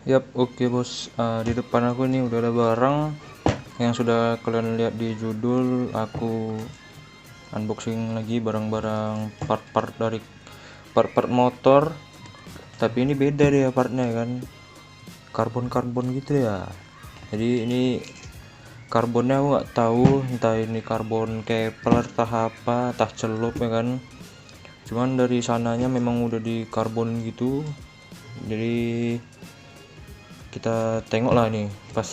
Yap, oke bos. Di depan aku nih udah ada barang yang sudah kalian lihat di judul. Aku unboxing lagi barang-barang part-part dari part-part motor. Tapi ini beda dia partnya kan, karbon-karbon gitu ya. Jadi ini karbonnya aku nggak tahu, entah ini karbon Kevlar, entah apa, entah celup ya kan. Cuman dari sananya memang udah di karbon gitu. Jadi kita tengok lah nih pas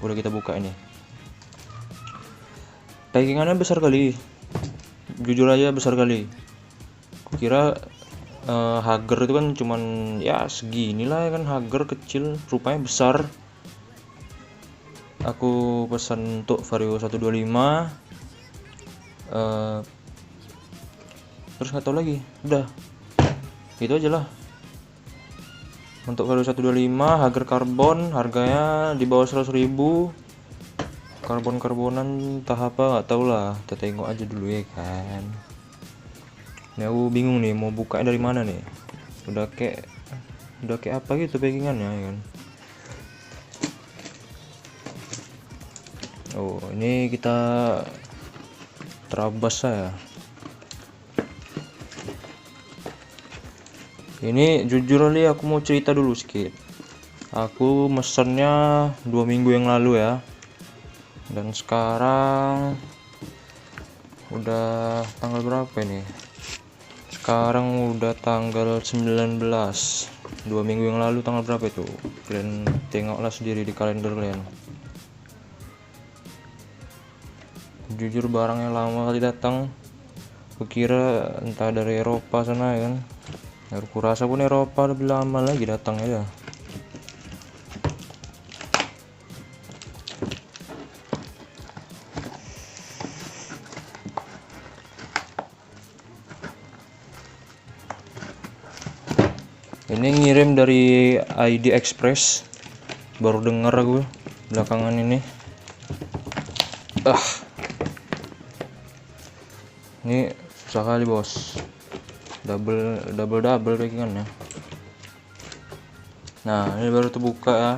udah kita buka ini. Packingannya besar kali, jujur aja besar kali. Kira Hager itu kan cuman ya seginilah kan, Hager kecil, rupanya besar. Aku pesan untuk Vario 125, terus nggak tahu lagi, udah gitu aja lah. Untuk Vario 125 Hager karbon, harganya di bawah 100.000. Karbon-karbonan tahap apa nggak tahu lah, kita tengok aja dulu ya kan. Ini aku bingung nih mau buka dari mana nih. Udah kayak apa gitu packingannya ya kan. Oh, ini kita terabas ya. Ini jujur nih aku mau cerita dulu sedikit. Aku mesennya 2 minggu yang lalu ya. Dan sekarang udah tanggal berapa ini? Sekarang udah tanggal 19. 2 minggu yang lalu tanggal berapa itu? Kalian tengoklah sendiri di kalender kalian. Jujur barangnya lama kali datang. Kukira entah dari Eropa sana ya kan. Aku rasa pun Eropa lebih lama lagi datangnya ya. Ini ngirim dari ID Express, baru denger aku belakangan ini. Ini susah kali bos, double packingannya. Nah ini baru terbuka ya,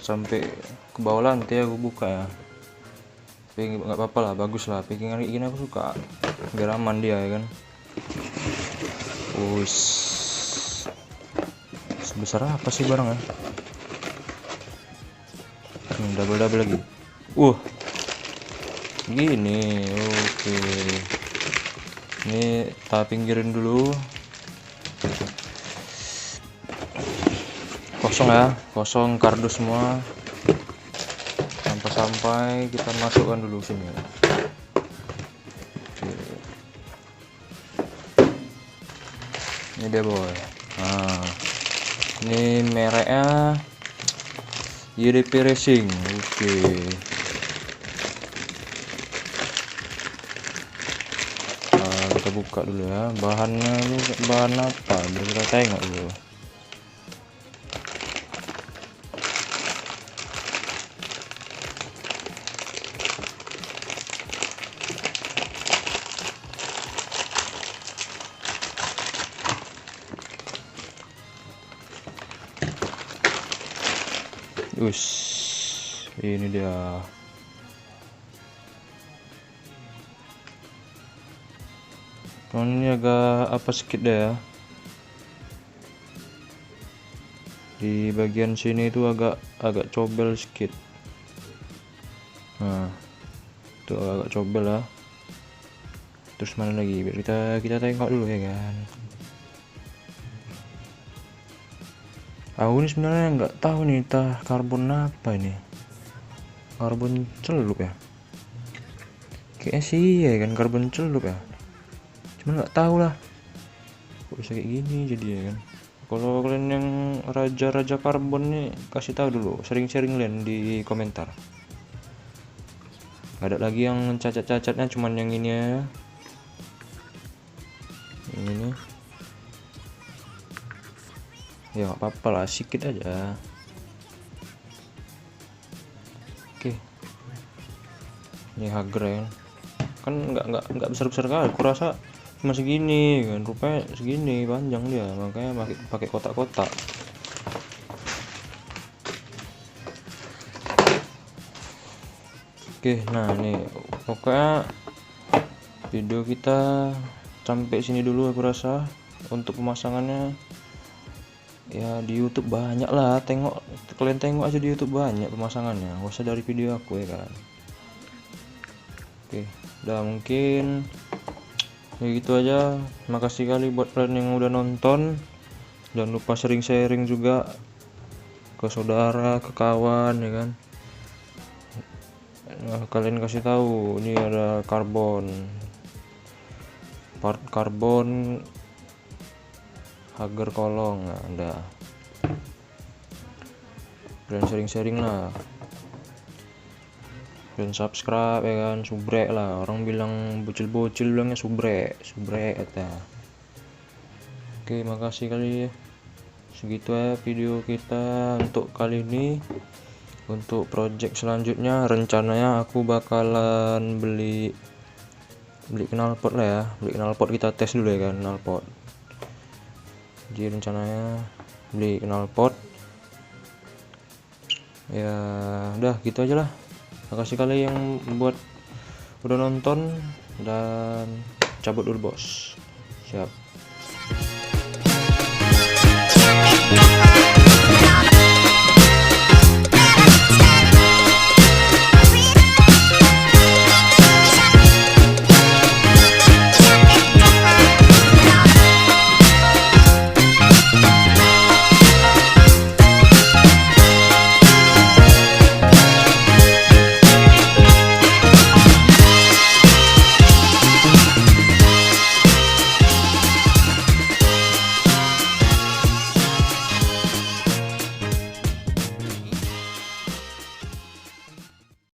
sampai ke bawah lantai aku buka ya. Tapi nggak apa-apa lah, bagus lah packingan kayak gini, aku suka, biar aman dia ya kan. Sebesar apa sih barangnya? Double lagi. Gini, oke. Ini tak pinggirin dulu. Kosong ya, kosong kardus semua. Sampai kita masukkan dulu sini. Oke. Ini dia boy. Nah, ini mereknya YDP Racing. Oke. Nah, kita buka dulu ya. Bahannya bahan apa? Biar kita tengok dulu. Ini dia. Ini agak apa sedikit deh ya. Di bagian sini itu agak cobel sedikit. Nah, itu agak cobel lah. Terus mana lagi? Biar kita tengok dulu ya kan. Aku ini sebenarnya nggak tahu nih karbon apa ini. Karbon celup ya. Kayaknya sih ya kan, karbon celup ya. Cuman nggak tahu lah. Kok bisa kayak gini jadi ya kan. Kalau kalian yang raja-raja karbon nih, kasih tahu dulu, sharing-sharing kalian di komentar. Gak ada lagi yang cacat-cacatnya, cuman yang ini ya. Ini ya nggak apa-apa lah, sedikit aja. Oke, ini Hager ya kan, nggak besar kali, aku rasa cuma segini kan, rupanya segini panjang dia, makanya pakai kotak-kotak. Oke, nah nih pokoknya video kita sampai sini dulu aku rasa. Untuk pemasangannya ya di YouTube banyak lah, kalian tengok aja di YouTube banyak pemasangannya, nggak usah dari video aku ya kan. Oke, udah mungkin ya gitu aja. Makasih kali buat kalian yang udah nonton, jangan lupa sharing juga ke saudara, ke kawan ya kan. Nah, kalian kasih tahu ini ada part karbon Hager kolong. Nah, ada kalian sharing lah, dan subscribe ya kan, subrek lah, orang bilang bocil bilangnya subrek kata. Oke, makasih kali ya. Segitu ya video kita untuk kali ini. Untuk project selanjutnya rencananya aku bakalan beli knalpot lah ya, kita tes dulu ya kan, knalpot. Jadi rencananya beli knalpot ya. Udah gitu aja lah. Makasih kali yang buat udah nonton, dan cabut dulu bos. Siap.